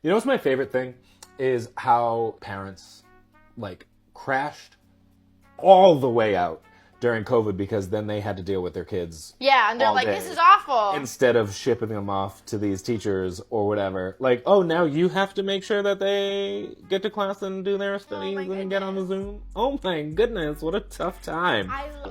You know what's my favorite thing? Is how parents, like, crashed all the way out during COVID because then they had to deal with their kids. Yeah, and they're like, this is awful. Instead of shipping them off to these teachers or whatever. Like, oh, now you have to make sure that they get to class and do their studies and get on the Zoom. Oh my goodness, what a tough time.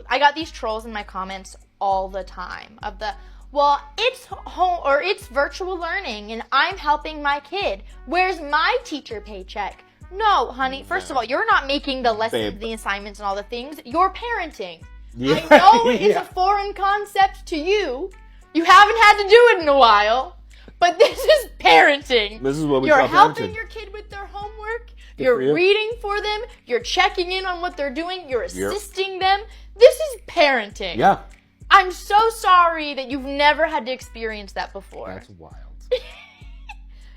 I got these trolls in my comments all the time of the, well, it's home or it's virtual learning and I'm helping my kid. Where's my teacher paycheck? No, honey. First of all, you're not making the lessons, the assignments, and all the things. You're parenting. Yeah. I know it's a foreign concept to you. You haven't had to do it in a while, but this is parenting. This is what we call parenting. You're helping your kid with their homework. You're reading for them. You're checking in on what they're doing. You're assisting them. This is parenting. Yeah. I'm so sorry that you've never had to experience that before. That's wild.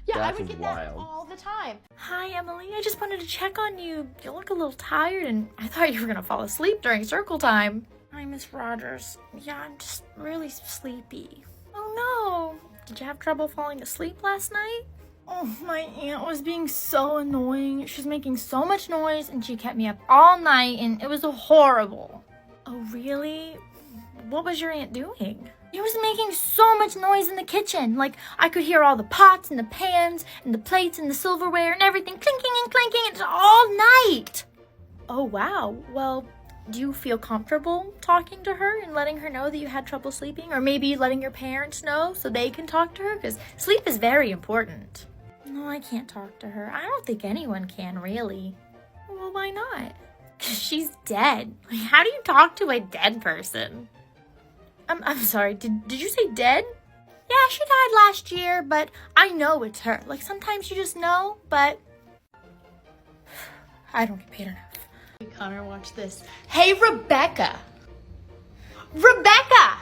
Yeah, I would get that all the time. Hi, Emily. I just wanted to check on you. You look a little tired, and I thought you were going to fall asleep during circle time. Hi, Miss Rogers. Yeah, I'm just really sleepy. Oh, no. Did you have trouble falling asleep last night? Oh, my aunt was being so annoying. She was making so much noise, and she kept me up all night, and it was horrible. Oh, really? What was your aunt doing? He was making so much noise in the kitchen. Like, I could hear all the pots and the pans and the plates and the silverware and everything clinking and clanking all night. Oh, wow. Well, do you feel comfortable talking to her and letting her know that you had trouble sleeping? Or maybe letting your parents know so they can talk to her? Because sleep is very important. No, I can't talk to her. I don't think anyone can, really. Well, why not? Because she's dead. Like, how do you talk to a dead person? I'm sorry, did you say dead? Yeah, she died last year, but I know it's her. Like, sometimes you just know, but I don't get paid enough. Connor, watch this. Hey, Rebecca! Rebecca!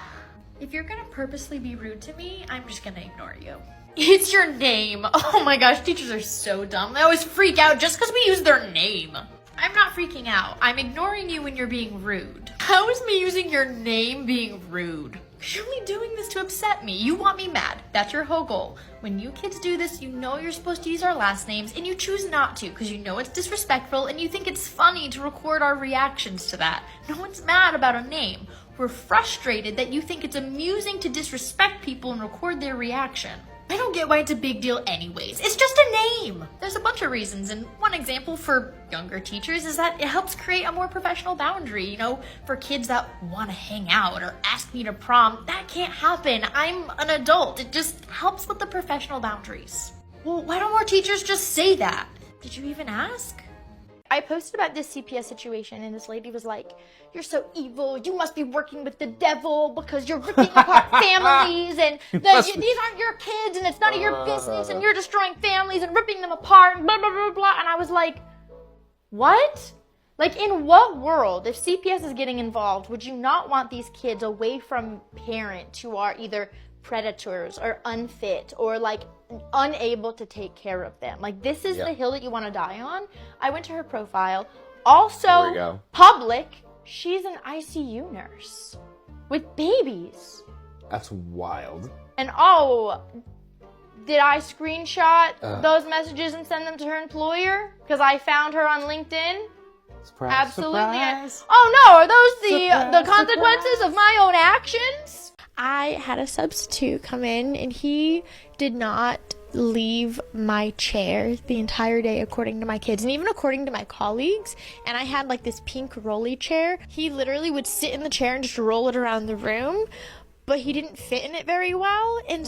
If you're gonna purposely be rude to me, I'm just gonna ignore you. It's your name. Oh my gosh, teachers are so dumb. They always freak out just because we use their name. I'm not freaking out. I'm ignoring you when you're being rude. How is me using your name being rude? You're only doing this to upset me. You want me mad. That's your whole goal. When you kids do this, you know you're supposed to use our last names, and you choose not to because you know it's disrespectful and you think it's funny to record our reactions to that. No one's mad about a name. We're frustrated that you think it's amusing to disrespect people and record their reaction. I don't get why it's a big deal anyways. It's just a name. There's a bunch of reasons, and one example for younger teachers is that it helps create a more professional boundary, you know, for kids that want to hang out or ask me to prom. That can't happen. I'm an adult. It just helps with the professional boundaries. Well, why don't more teachers just say that? Did you even ask? I posted about this CPS situation, and this lady was like, you're so evil, you must be working with the devil because you're ripping apart families, and these aren't your kids, and it's none of your business, and you're destroying families and ripping them apart, and blah, blah, blah, blah. And I was like, what? Like, in what world, if CPS is getting involved, would you not want these kids away from parents who are either predators or unfit or like unable to take care of them? Like, this is the hill that you want to die on. I went to her profile. Also, public, she's an ICU nurse with babies. That's wild. And did I screenshot those messages and send them to her employer? Because I found her on LinkedIn. Surprise, absolutely. Surprise. Oh no, are those the consequences of my own actions? I had a substitute come in, and he did not leave my chair the entire day, according to my kids, and even according to my colleagues. And I had like this pink rolly chair. He literally would sit in the chair and just roll it around the room, but he didn't fit in it very well. And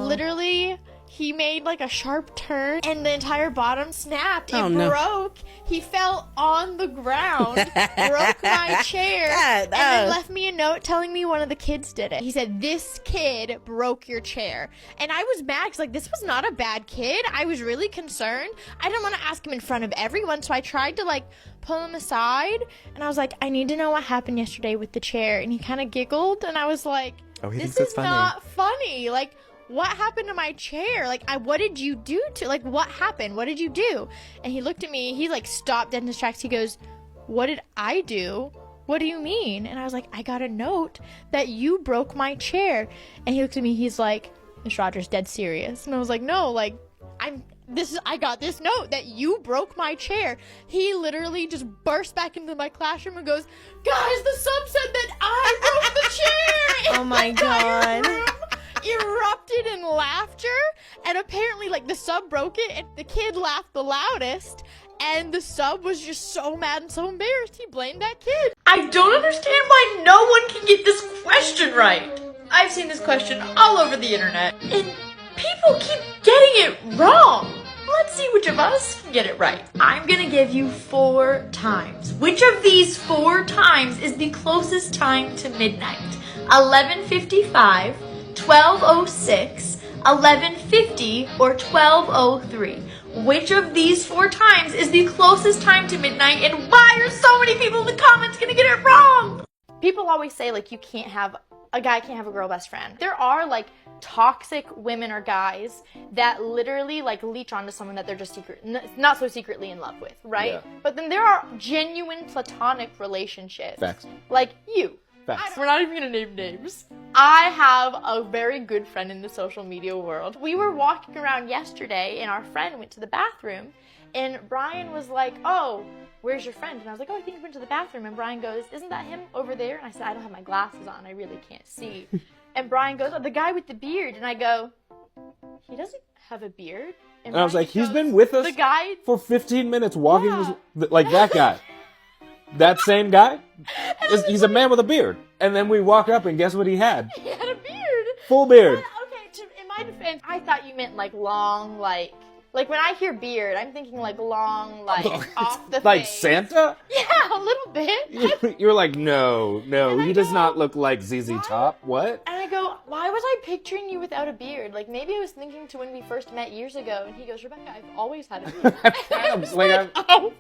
literally he made like a sharp turn, and the entire bottom snapped. It broke. He fell on the ground, broke my chair, and then left me a note telling me one of the kids did it. He said, this kid broke your chair. And I was mad because, like, this was not a bad kid. I was really concerned. I didn't want to ask him in front of everyone, so I tried to, like, pull him aside. And I was like, I need to know what happened yesterday with the chair. And he kind of giggled, and I was like, this is not funny. Like, what happened to my chair? Like, what did you do to, like, what happened? What did you do? And he looked at me, he like stopped dead in his tracks. He goes, what did I do? What do you mean? And I was like, I got a note that you broke my chair. And he looked at me, he's like, Miss Rogers, dead serious. And I was like, no, like, I got this note that you broke my chair. He literally just burst back into my classroom and goes, guys, the sub said that I broke the chair. Oh my God. Room erupted in laughter, and apparently like the sub broke it and the kid laughed the loudest, and the sub was just so mad and so embarrassed he blamed that kid. I don't understand why no one can get this question right. I've seen this question all over the internet, and people keep getting it wrong. Let's see which of us can get it right. I'm gonna give you 4 times. Which of these 4 times is the closest time to midnight? 11:55, 12:06, 11:50, or 12:03? Which of these 4 times is the closest time to midnight, and why are so many people in the comments gonna get it wrong? People always say like a guy can't have a girl best friend. There are like toxic women or guys that literally like leech onto someone that they're just not so secretly in love with, right? Yeah. But then there are genuine platonic relationships. Facts. Like you. Facts. We're not even gonna name names. I have a very good friend in the social media world. We were walking around yesterday and our friend went to the bathroom and Brian was like, oh, where's your friend? And I was like, oh, I think he went to the bathroom. And Brian goes, isn't that him over there? And I said, I don't have my glasses on. I really can't see. And Brian goes, oh, the guy with the beard. And I go, he doesn't have a beard. And I was like, he's been with us for 15 minutes walking like that guy. That same guy? He's a man with a beard. And then we walk up and guess what he had? He had a beard. Full beard. Okay, in my defense, I thought you meant like long, like when I hear beard, I'm thinking like long, like off the like face. Santa? Yeah, a little bit. You're like, no, he does not look like ZZ Top. What? And I go, why was I picturing you without a beard? Like maybe I was thinking to when we first met years ago. And he goes, Rebecca, I've always had a beard. Oh.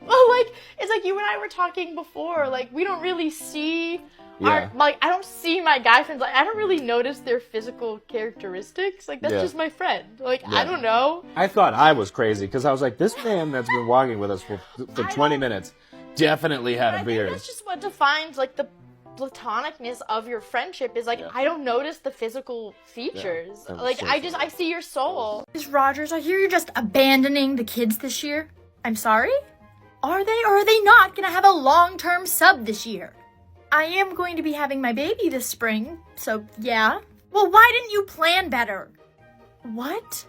Well, like, it's like you and I were talking before, like, we don't really see I don't see my guy friends, like, I don't really notice their physical characteristics, like, that's just my friend, like, I don't know. I thought I was crazy, because I was like, this man that's been walking with us for 20 minutes definitely had a beard. I think that's just what defines, like, the platonicness of your friendship is, like, I don't notice the physical features, like, so I see your soul. Ms. Rogers, I hear you're just abandoning the kids this year. I'm sorry? Are they or are they not going to have a long-term sub this year? I am going to be having my baby this spring, so yeah. Well, why didn't you plan better? What?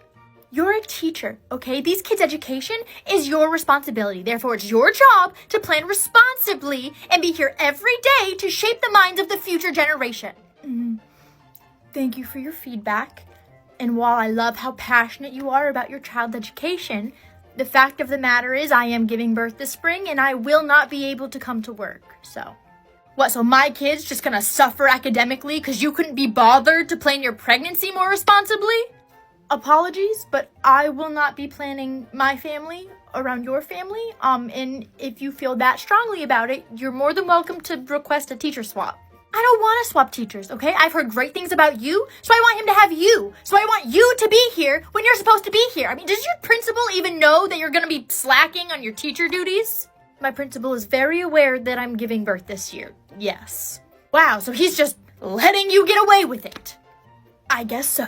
You're a teacher, okay? These kids' education is your responsibility. Therefore, it's your job to plan responsibly and be here every day to shape the minds of the future generation. Thank you for your feedback. And while I love how passionate you are about your child's education, the fact of the matter is I am giving birth this spring and I will not be able to come to work, so. What, so my kid's just gonna suffer academically because you couldn't be bothered to plan your pregnancy more responsibly? Apologies, but I will not be planning my family around your family, and if you feel that strongly about it, you're more than welcome to request a teacher swap. I don't want to swap teachers, okay? I've heard great things about you, so I want him to have you. So I want you to be here when you're supposed to be here. I mean, does your principal even know that you're going to be slacking on your teacher duties? My principal is very aware that I'm giving birth this year. Yes. Wow, so he's just letting you get away with it. I guess so.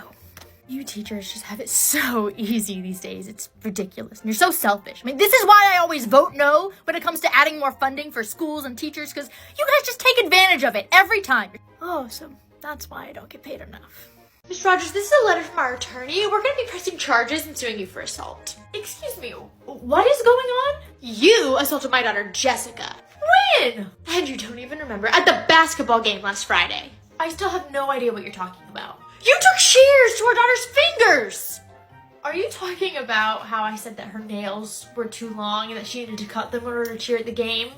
You teachers just have it so easy these days. It's ridiculous. And you're so selfish. I mean, this is why I always vote no when it comes to adding more funding for schools and teachers, because you guys just take advantage of it every time. Oh, so that's why I don't get paid enough. Ms. Rogers, this is a letter from our attorney. We're going to be pressing charges and suing you for assault. Excuse me, what is going on? You assaulted my daughter, Jessica. When? And you don't even remember. At the basketball game last Friday. I still have no idea what you're talking about. You took shears to our daughter's fingers! Are you talking about how I said that her nails were too long and that she needed to cut them in order to cheer at the game?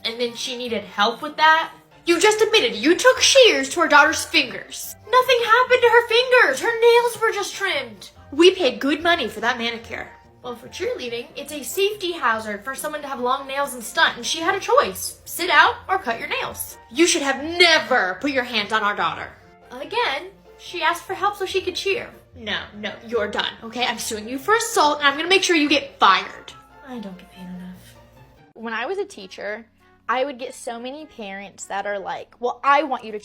And then she needed help with that? You just admitted you took shears to our daughter's fingers. Nothing happened to her fingers. Her nails were just trimmed. We paid good money for that manicure. Well, for cheerleading, it's a safety hazard for someone to have long nails and stunt, and she had a choice. Sit out or cut your nails. You should have never put your hands on our daughter. Again, she asked for help so she could cheer. No, you're done, okay? I'm suing you for assault, and I'm gonna make sure you get fired. I don't get paid enough. When I was a teacher, I would get so many parents that are like, well, I want you to